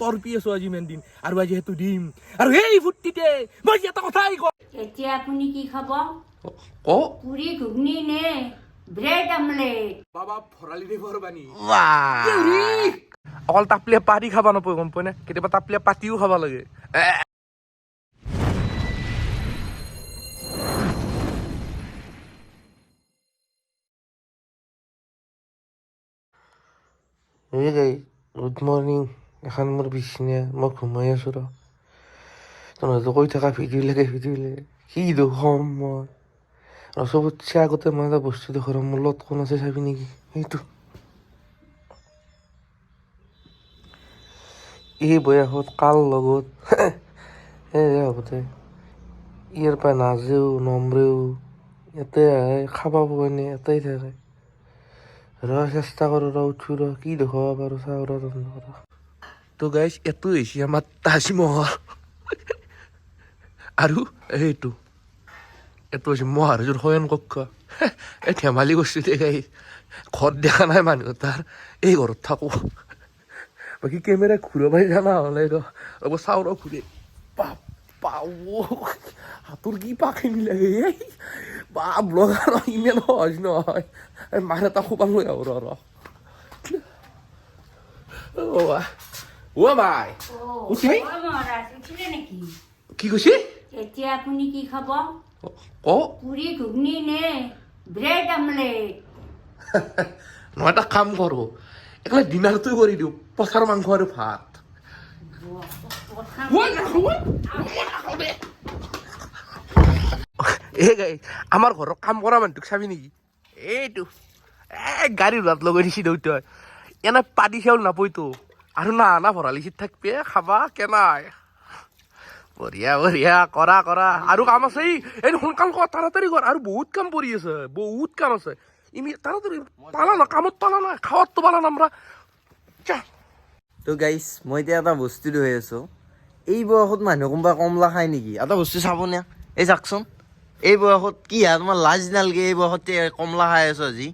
তৰপি আছো আজি ইমান দিন আৰু আজি সেইটো দিম আৰু এই ফুৰ্তিতে মই এটা কথাই কওঁ এতিয়া আপুনি কি খাব ক পুৰি ঘুগনি নে ব্ৰেড আমলেট বাবা ভৰালি দেৱৰ বাণী অকল তাপলিয়া পাৰি খাব নাপায় গম পোৱা নে কেতিয়াবা তাপলিয়া পাতিও খাব লাগে এই গাই গুড মৰ্ণিং এখন মোৰ বিচনা মই ঘুমাই আছো ৰ তহঁতে কৈ থকা ভিডিঅ' লাগে কি দেখুৱাম মই আৰু চবতছে আগতে মই এটা বস্তু দেখুৱাম মোৰ লগত কোন আছে চাবি নেকি সেইটো এই বয়সত কাৰ লগত হ'ব দে ইয়াৰ পৰা নাজেও নমৰেও ইয়াতে আহে খাব পোৱানে এটাই থাকে চেষ্টা কৰোঁ উঠো কি দেখুৱাব পাৰোঁ চাওঁ তো গাইছ এইটো হৈছে আমাৰ তাজমহল আৰু এইটো হৈছে মহাৰাজৰ শয়ন কক্ষ এই ধেমালি কৰিছোঁ দে গাইছ ঘৰত দেখা নাই মানুহ তাৰ এই ঘৰত থাকোঁ বাকী কেমেৰা ঘূৰাবাই জানা হ'লে ৰ'ব চাওঁ ঘূৰে হাতৰ কি পাখিনি লাগে বা ব্লগাৰ ইমান সহজ নহয় মাৰ এটা খোপা লৈ আহো ৰ মাই কি কৈছে এতিয়া আপুনি কি খাব ক পুৰি ঘুগনি নে ব্ৰেড আমলেট মই এটা কাম কৰোঁ একেবাৰে ডিনাৰটো কৰি দিওঁ পচাৰ মাংস আৰু ভাত এই গাই আমাৰ ঘৰত কাম কৰা মানুহটোক চাবি নেকি এইটো গাড়ীৰ ভাত লগাই দিছি দেউতাই এনে পাতি চাউল নাপয়তো আৰু না ভৰালি চিট থাকবে খাবা কেনাই বঢ়িয়া বঢ়িয়া কৰা আৰু কাম আছে এই সোনকাল কৰ তাড়াতাড়ি কৰ আৰু বহুত কাম পৰি আছে বহুত কাম আছে তাড়াতাড়ি পালা না কামত পালা না খাৱাততো পালা না আমৰা তো গাইছ মই এতিয়া এটা বস্তু ধৰি আছো এই বয়সত মানুহ কোনোবা কমলা খায় নেকি এটা বস্তু চাব নে এই চাকচোন এই বয়সত কি তোমাৰ লাজ নালাগে এই বয়সত কমলা খাই আছো আজি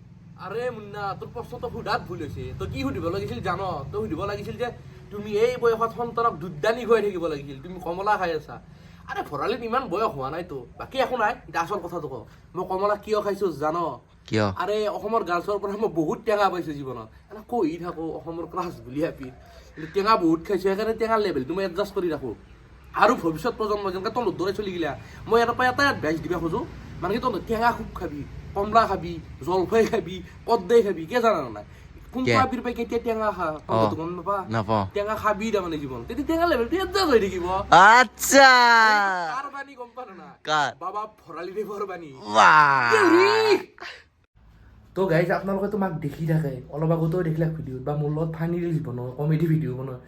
আৰে মুন্না তোৰ প্ৰশ্নটো সুধাত ভুল হৈছে তই কি সুধিব লাগিছিল জান তই সুধিব লাগিছিল যে তুমি এই বয়সত সন্তানক দুধদানি খুৱাই থাকিব লাগিছিল তুমি কমলা খাই আছা আৰে ভৰালিত ইমান বয়স হোৱা নাইতো বাকী একো নাই এতিয়া আচল কথাটো কওঁ মই কমলা কিয় খাইছো জান কিয় আৰে অসমৰ গাৰ্লছৰ পৰা মই বহুত টেঙা পাইছো জীৱনত এনে কৈ থাকো অসমৰ ক্লাছ বুলি হাপি কিন্তু টেঙা বহুত খাইছো সেইকাৰণে টেঙাৰ লেভেলটো মই এডজাষ্ট কৰি ৰাখোঁ আৰু ভৱিষ্যত প্ৰজন্ম যেনেকৈ তলত দৰে চলি গিলা মই ইয়াৰ পৰা এটাই এডভাইচ দিব খোজো মানে কি তহঁতে টেঙা খুব খাবি কমলা খাবি জলফাই খাবি কদৈ খাবি কিয় জানা নাই কোনটো আবিৰ পাই কেতিয়া টেঙা খা গম নাপা টেঙা খাবি তাৰমানে জীৱন তেতিয়া টেঙা লেভেলটো এডজাষ্ট হৈ থাকিব আচ্ছা কাৰ বাণী গম পালো না বাবা ভৰালি দেৱৰ বাণী তো গাইজ আপোনালোকেতো মাক দেখি থাকে অলপ আগতেও দেখিলে ভিডিঅ'ত বা মোৰ লগত ফানি ৰিলছ বনাওঁ কমেডি ভিডিঅ' বনাওঁ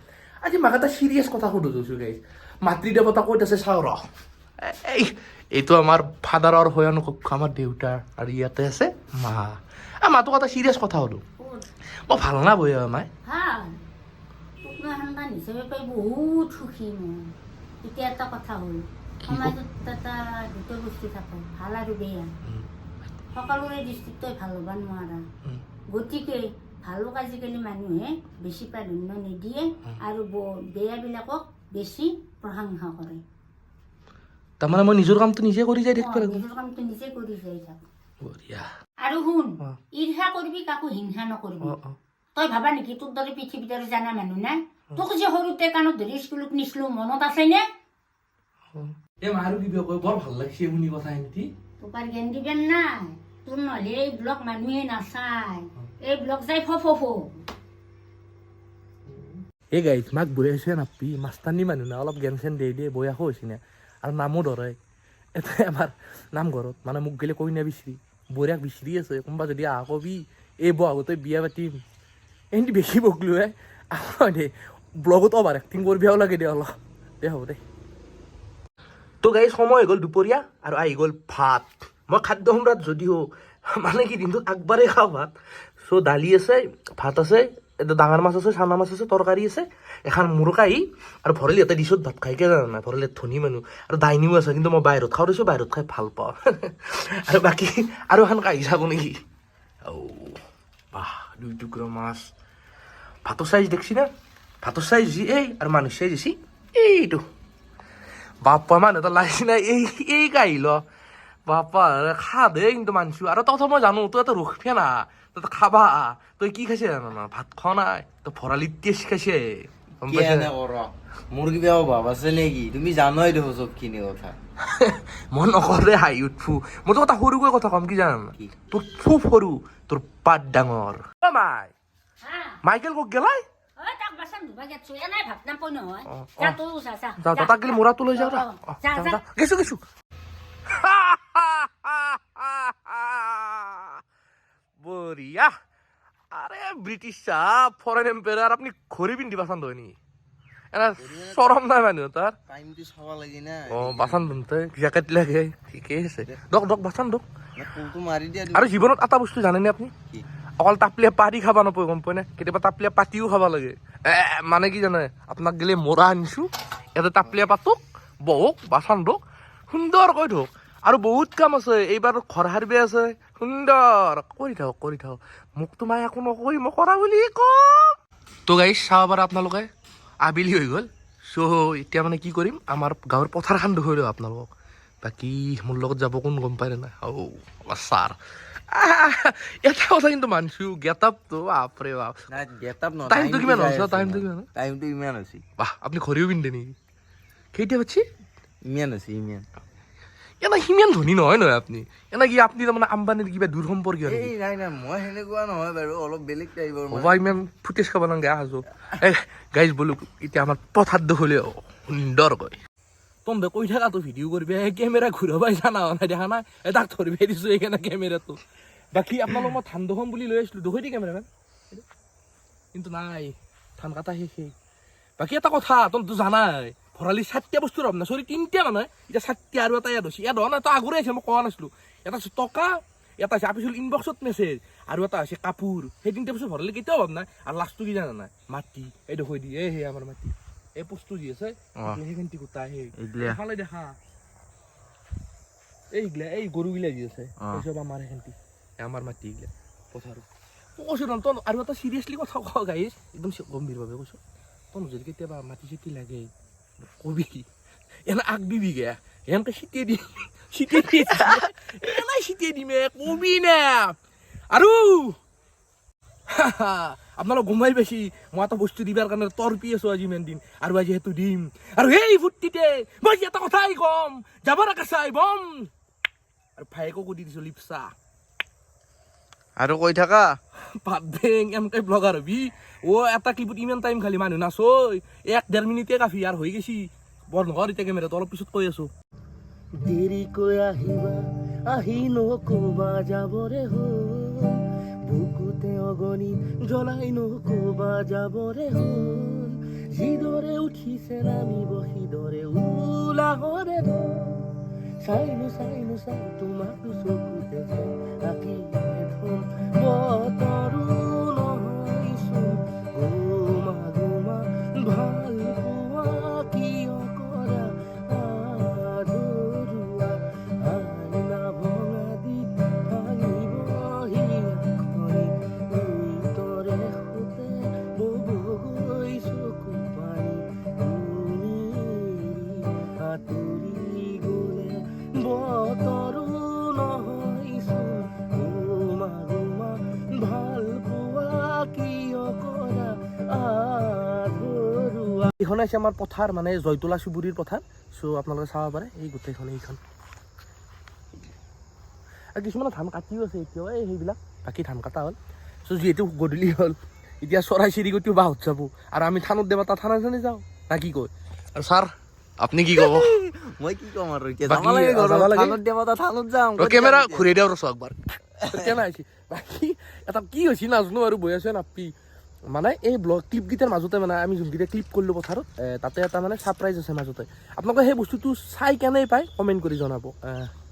আজি মাক এটা চিৰিয়াছ কথা সুধো থৈছোঁ গাইজ মাতৃদেৱতা ক'ত আছে চাওঁ ৰ এইটো আমাৰ ফাদাৰৰ শয়ন কক্ষ আমাৰ দেউতাৰ আৰু ইয়াতে আছে মা মাতোক এটা চিৰিয়াছ কথা সুধো মই ভাল না বৈ মাই ভাল তোক মই সন্তান হিচাপে পাই বহুত সুখী মই এতিয়া এটা কথা হ'ল সমাজত এটা দুটা বস্তু থাকে ভাল আৰু বেয়া সকলোৰে দৃষ্টিত তই ভাল হ'ব নোৱাৰা গতিকে ভালক আজিকালি মানুহে বেছি প্ৰাধান্য নিদিয়ে আৰু বেয়াবিলাকক বেছি প্ৰশংসা কৰে তাৰমানে মই নিজৰ কামটো নিজে কৰি যাই থাকিব লাগিব নিজৰ কামটো নিজে কৰি যাই থাক বঢ়িয়া আৰু শুন ঈৰ্ষা কৰিবি কাকো হিংসা নকৰিবি তই ভাবা নেকি তোৰ দৰে পৃথিৱীত আৰু জানা মানুহ নাই তোক যে সৰুতে কাণত ধৰি স্কুলত নিছিলো মনত আছেনে আৰু কিবা কয় বৰ ভাল লাগিছে শুনি কথা এনে তোপাৰ জ্ঞান দিবেন নাই তোৰ নহ'লে এই ব্লগ মানুহে নাচায় এই ব্লগ যাই ফো এই গাইজ মাক বৈ আছে নাপি মাষ্টাৰনী মানুহ না অলপ জ্ঞান চেন দিয়ে বয়সো হৈছে না আৰু নামো ধৰে এটাই আমাৰ নামঘৰত মানে মোক গেলে কৈ বিচাৰি বঢ়িয়াক বিচাৰি আছে কোনোবা যদি আহ কবি এই বহাগতে বিয়া পাতিম এহেঁতি বেছি বকলো দে ব্লগত অভাৰ এক্টিং কৰিবও লাগে দে অলপ দে হ'ব দে তো গাইজ সময় হৈ গ'ল দুপৰীয়া আৰু আহি গ'ল ভাত মই খাদ্য সম্ৰাট যদিও মানে কি দিনটোত আগবাৰে খাওঁ ভাত চ' দালি আছে ভাত আছে ডাঙৰ মাছ আছে চানা মাছ আছে তৰকাৰী আছে এখন মুৰকাই আৰু ভৰালি এটা ডিছত ভাত খাই জানা নাই ভৰালি ধনী মানুহ আৰু ডাইনিও আছে কিন্তু মই বাহিৰত খাওঁ দিছোঁ বাহিৰত খাই ভাল পাওঁ আৰু বাকী আৰু এখন কাঢ়ি চাব নেকি বাহ 2 টুকুৰা মাছ ভাতৰ চাইজ দেখছি না ভাতৰ চাই যি এই আৰু মানুহ চাই যি এইটো বাপ্পা মানুহ এটা লাগিছে নাই এই কাহিল বাপ্পা খা দে কিন্তু মানছো আৰু তথা মই জানো তই এটা ৰখে না তই খাবা তই কি খাইছে জানো না ভাত খোৱা নাই তই ভৰালি টেষ্ট খাইছে গম কি পাইছা? এনে কৰ মোৰ কিবা অভাৱ আছে নেকি তুমি জানোই দেখো চবখিনি কথা মই নকৰে হাঁহি উঠফু মই তোক এটা সৰুকৈ কথা কম কি জানা না কি? তোৰ খুব সৰু তোৰ পাত ডাঙৰ অ মাই হা মাইকেল ক'ত গেলাই ঐ তাক বাচন ধুবা গেছো এনেই ভাত নাপাই নহয় অ, যা অ। তইও যা যা যা তাক গেলি মৰাটো লৈ যাওঁ অ, অ, যা, যা। গেছো বঢ়িয়া আরে ব্রিটিশ চাপ ফরেন এম্পায়ার আপনি ঘড়ি পিন্ধি বাচান ধনি এনা চরম নাই মানুহ তাৰ টাইমটো চাব লাগে না অ বাচান ধনতে জেকেট লাগে ঠিকেই আছে দক বাচান দক কোনটো মাৰি দিয়া আৰু জীৱনত এটা বস্তু জানেনে আপুনি কি অকল তাপলিয়া পাৰি খাব নাপায় গম পায় নে কেতিয়াবা তাপলিয়া পাতিও খাব লাগে মানে কি জানে আপোনাক গেলে মৰা আনিছো ইয়াতে তাপলিয়া পাতক বহক বাচান দক সুন্দৰকৈ ধক আৰু বহুত কাম আছে এইবাৰ ঘৰ সাৰিব আছে সুন্দৰ কৰি থাকক মোক তোমাৰ একো নকৰি মই কৰা বুলি কম তো গাইছ চাব পাৰে আপোনালোকে আবেলি হৈ গ'ল চ' এতিয়া মানে কি কৰিম আমাৰ গাঁৱৰ পথাৰখন দেখুৱাই দিওঁ আপোনালোকক বাকী মোৰ লগত যাব কোন গম পায় নে নাই ছাৰ এটা কথা কিন্তু মানছো গেট আপটো বাপৰে বাপ নাই গেটআপ নহয় টাইমটো কিমান হৈছে টাইমটো কিমান টাইমটো ইমান হৈছে বাহ আপুনি ঘড়ীও পিন্ধে নেকি কেইটা পাচ্ছি ইমান হৈছে ইমান এনা সিমান ধনী নহয় আপুনি এনা কি আপুনি তাৰমানে আম্বানীৰ কিবা দূৰ সম্পৰ্কীয় নেকি এই নাই মই সেনেকুৱা নহয় বাৰু অলপ বেলেগ টাইপৰ হ'বা ইমান ফুটেজ খাব নালাগে আহাজো এই গাইজ বোলো এতিয়া আমাৰ পথাৰ দেখলে সুন্দৰকৈ তহঁতে কৈ থাকাতো ভিডিঅ' কৰিবি কেমেৰা ঘূৰাবাই জানা নাই দেখা নাই তাক ধৰিবাই দিছোঁ এইকাৰণে কেমেৰাটো বাকী আপোনালোক মই ধান দেখুৱাম বুলি লৈ আহিছিলোঁ দেখুৱাই দি কেমেৰামেন কিন্তু নাই ধান কাটা শেষেই বাকী এটা কথা তহঁতো জানাই ভৰালি 4টা বস্তুৰ অভাৱ নাই চৰি 3টা মানে এতিয়া 4টা আৰু এটা ইয়াত হৈছে ইয়াত হোৱা নাই তই আগৰে আহিছে মই কোৱা নাছিলোঁ এটা হৈছে টকা এটা হৈছে আপিছিল ইনবক্সত মেছেজ আৰু এটা হৈছে কাপোৰ সেই 3টা বস্তু ভৰালি কেতিয়াও অভাৱ নাই আৰু লাষ্টটো কি জানা নাই মাটি এই দেখুৱাই দি সেই আমাৰ মাটি এই বস্তু যি আছে সেইখিনি গোটাই সেইফালে দেখা এইগিলা এই গৰুগিলা যি আছে চব আমাৰ সেইখিনি আমাৰ মাটি এইগিলা পথাৰত কৈছোঁ তই আৰু এটা চিৰিয়াছলি কথা কোৱা গাইছ একদম গম্ভীৰভাৱে কৈছোঁ তই যদি কেতিয়াবা মাটি চাটি লাগে কবি এনে আগ দিবি গে এনেকে চিটিয়াই দিমে কবি না আৰু আপোনালোক গমাই বেছি মই এটা বস্তু দিবাৰ কাৰণে তৰপি আছো আজি ইমান দিন আৰু আজি সেইটো দিম আৰু সেই ফূৰ্তিতে মই এটা কথাই কম যাবৰ কাছাই বম আৰু ভাইকো দি দিছো লিপচা আৰু কৈ থাকা বাদ বেং এমকে ব্লগাৰ হবি এটা ক্লিপত ইমান টাইম খালি মানুহ নাচই 1-1.5 মিনিটে কাফি আৰু হৈ গৈছি বৰ নকৰ এতিয়া কেমেৰাটো অলপ পিছত কৈ আছো দেৰিকৈ আহিবা আহি নকবা যাবৰে হ'ল বুকুতে অগণি জ্বলাই নকবা যাবৰে হ'ল যিদৰে উঠিছে নামিব সিদৰে উলাহৰে চাই তোমাক চকুতে আঁকি বতৰো নহয়চোন গোমা ভাল পোৱা কিয় কৰা আদৰুৱা আইনা ভঙা দি ভাঙিবহি আখৰি উত্তৰে সুতে ববগৈ চকু পানী তুমি আঁতৰি গ'লে বতৰো নহয়চোন ভাল পোৱা কিয় কৰা আধৰুৱা এইখন আছে আমাৰ পথাৰ মানে জয়তলা চুবুৰীৰ পথাৰ চ' আপোনালোকে চাব পাৰে এই গোটেইখন এইখন আৰু কিছুমানে ধান কাটিও আছে এতিয়াও এই সেইবিলাক বাকী ধান কটা হ'ল চ' যিহেতু গধূলি হ'ল এতিয়া চৰাই চিৰিকটিও বাহঁত যাব আৰু আমি থানত দেৱা তাত থানা থানি যাওঁ না কি কয় আৰু ছাৰ আপুনি কি ক'ব মই কি ক'ম আৰু এতিয়া বাকী যাব লাগে ঘৰত যাব লাগে। থানত দেৱা থানত যাম কেমেৰা ঘূৰাই দিওঁ ৰচোন একবাৰ কেনে আহিছে বাকী এটা কি হৈছে নাজানো আৰু বৈ আছে নাপি মানে এই ব্লগ ক্লিপকেইটাৰ মাজতে মানে আমি যোনকেইটা ক্লিপ কৰিলোঁ পথাৰত তাতে এটা মানে ছাৰপ্ৰাইজ আছে মাজতে আপোনালোকে সেই বস্তুটো চাই কেনেই পায় কমেণ্ট কৰি জনাব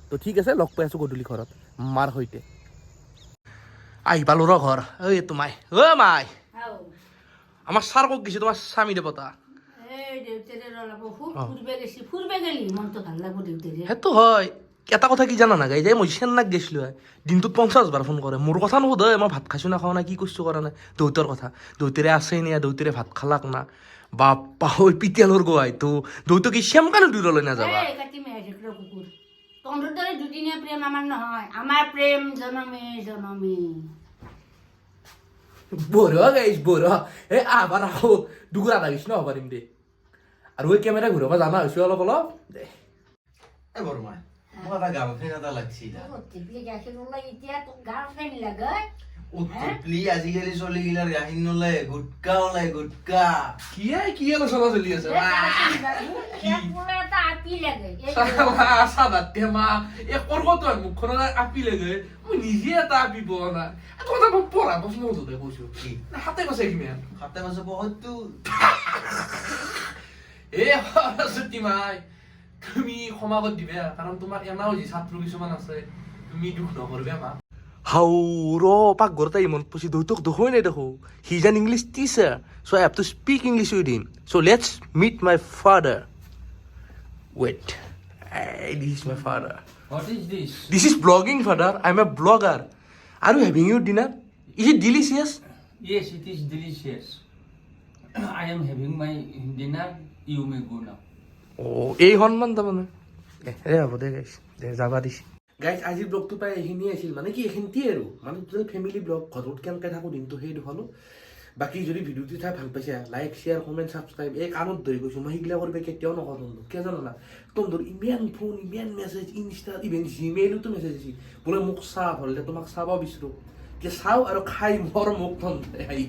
তো ঠিক আছে লগ পাই আছোঁ গধূলি ঘৰত মাৰ সৈতে আহি পালোঁ ৰ ঘৰ ঐ তোমাই মাই আও আমাৰ ছাৰ ক'ত গৈছে তোমাৰ স্বামী দেৱতা এই দেউতাৰে ৰলাব খুব অ। ফুৰবে গেলি মনটো ভাল লাগব দেউতাৰে সেইটো হয় এটা কথা কি জানা না গাই যে মই চেন্নাইত গৈছিলোঁ দিনটোত 50 বাৰ ফোন কৰে মোৰ কথা নুসুধে মই ভাত খাইছোঁ না খোৱা নাই কি কৰিছোঁ কৰা নাই দেউতাৰ কথা দেউতাৰে আছে নে দেউতাৰে ভাত খালাক না বাপ্পা ঐ পিতিয়ালৰ গোৱাই তো দেউতা কি শ্যামকানো দূৰলৈ নাযাবা এই কাটি মেৰাই থাকিলে কুকুৰ তহঁতৰ দৰে দুদিনীয়া প্ৰেম আমাৰ নহয় আমাৰ প্ৰেম জনমে জনমে বঢ়িয়া গাইছ বঢ়িয়া এই আবাৰ আকৌ দুগুৰা লাগিছ ন পাৰিম দে আৰু এই কেমেৰা ঘূৰাব জানা হৈছোঁ অলপ অলপ দে এ বৰমা মোক এটা গাৰ্লফ্ৰেণ্ড এটা লাগছিল এতিয়া তোক গাৰ্লফ্ৰেণ্ড লাগে উৎপলি আজিকালি চলি গিলাৰ গাখীৰ নোলায় গুটকা ওলাই গুটকা কি আলোচনা চলি আছে এটা আপি লাগে চাদাতে মা এই কৰ্কটো মুখখনত আপি লাগে মই নিজে এটা আপি পোৱা নাই এটা কথা মই পঢ়া প্ৰশ্ন সোধোতে কৈছো কি হাতে কৈছে কিমান হাতে মাছে বহুতো এ সৰস্বতী মাই তুমি ক্ষমা কৰি দিবা কাৰণ তোমাৰ এনাও যি ছাত্ৰ কিছুমান আছে তুমি দুখ নকৰিবা মা হাও ৰ পাকঘৰত আহি মনত পৰিছে দেউতাক দেখোই নাই দেখো he is an English teacher so' I have to speak English with him so' let's meet my father wait this is my father What is this? This is blogging father I am a blogger are you having your dinner is it delicious Yes, it is delicious. I am having my dinner. You may go now. এই সন্মান তাৰমানে হ'ব দে গাইছ দে যাবা দিছে গাইছ আজিৰ ব্লগটো প্ৰায় এইখিনিয়ে আছিল মানে কি এইখিনিয়ে আৰু মানে টোটেল ফেমিলি ব্লগ ঘৰত কেনেকৈ থাকোঁ দিনটো সেই দেখালোঁ বাকী যদি ভিডিঅ'টো চাই ভাল পাইছে লাইক শ্বেয়াৰ কমেণ্ট ছাবস্ক্ৰাইব এই কাণত ধৰি গৈছোঁ মই সেইগিলা কৰিব কেতিয়াও নকওঁ তন্দৰ কিয় জানো না তন্দৰ ইমান ফোন ইমান মেছেজ ইনষ্টাত ইভেন জিমেইলতো মেছেজ দিছে বোলে মোক চাহ হ'লে তোমাক চাব বিচাৰোঁ যে চাওঁ আৰু খাই মোৰ মোক তন্দে আহি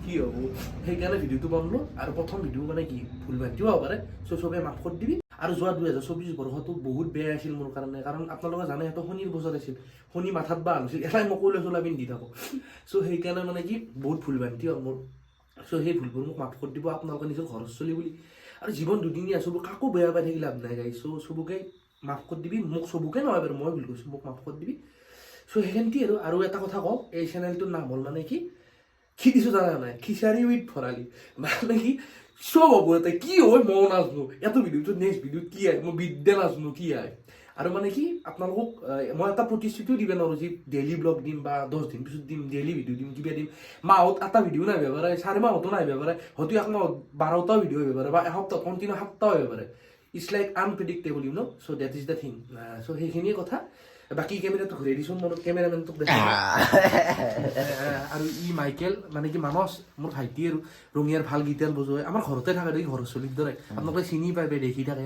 কি হ'ব সেইকাৰণে ভিডিঅ'টো বনালোঁ আৰু প্ৰথম ভিডিঅ' মানে কি ভুল ভ্ৰান্তিও হ'ব পাৰে চ' চবে মাফ কৰি দিবি আৰু যোৱা 2024 বৰ্ষটো বহুত বেয়া আছিল মোৰ কাৰণে কাৰণ আপোনালোকে জানে সেইটো শনিৰ বছৰ আছিল শনি মাথাত বা আনিছিল এটাই মই কৈলৈ চলা পিন্ধি থাকোঁ চ' সেইকাৰণে মানে কি বহুত ভুল ভ্ৰান্তি হ'ল মোৰ চ' সেই ভুলবোৰ মোক মাফ কৰি দিব আপোনালোকে নিজৰ ঘৰত চলি বুলি আৰু জীৱন দুদিনীয়া চব কাকো বেয়া পাই থাকিলে লাভ নাই গাই চ' চবকে মাফ কৰি দিবি মোক চবকে নহয় বাৰু মই ভুল কৈছোঁ মোক মাফ কৰি দিবি চ' সেইখিনিতে আৰু এটা কথা কওঁ এই চেনেলটোৰ নাম হ'ল মানে কি দিছোঁ জানা নাই খিচাৰি উইথ ভৰালি মানে কি চব হ'ব এটা কি হয় মই নাজানো এইটো ভিডিঅ'টো নেক্সট ভিডিঅ'ত কি আহে মই বিদ্যা নাজানো কি আহে আৰু মানে কি আপোনালোকক মই এটা প্ৰতিশ্ৰুতিও দিব নোৱাৰোঁ যে ডেইলি ব্লগ দিম বা 10 দিন পিছত দিম ডেইলি ভিডিঅ' দিম কিবা দিম মাহত এটা ভিডিঅ' নাহিব পাৰে 4 মাহতো নাহিব পাৰে হয়তো এক মাহত 12টা ভিডিঅ' আহিব পাৰে বা এসপ্তাহত কণ্টিনিউ 7টাও আহিব পাৰে it's like unpredictable you know' so' that is the thing so' সেইখিনিয়ে কথা বাকী কেমেৰাটো ঘূৰাই দিছোঁ মোৰ কেমেৰামেনটোক দেখা আৰু ই মাইকেল মানে কি মানস মোৰ ভাইটি আৰু ৰঙিয়াৰ ভাল গীটাৰ বজোৱাই আমাৰ ঘৰতে থাকে দেই ঘৰৰ চলিৰ দৰে আপোনালোকে চিনি পাই দেখি থাকে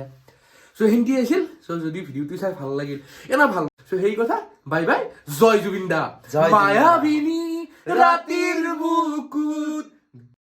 চ' হিন্দী আছিল চ' যদি ভিডিঅ'টো চাই ভাল লাগিল এনে ভাল চ' সেই কথা বাই বাই জয় জুবিন দা জয় জুবিন দা। মায়াবিনী ৰাতিৰ বুকুত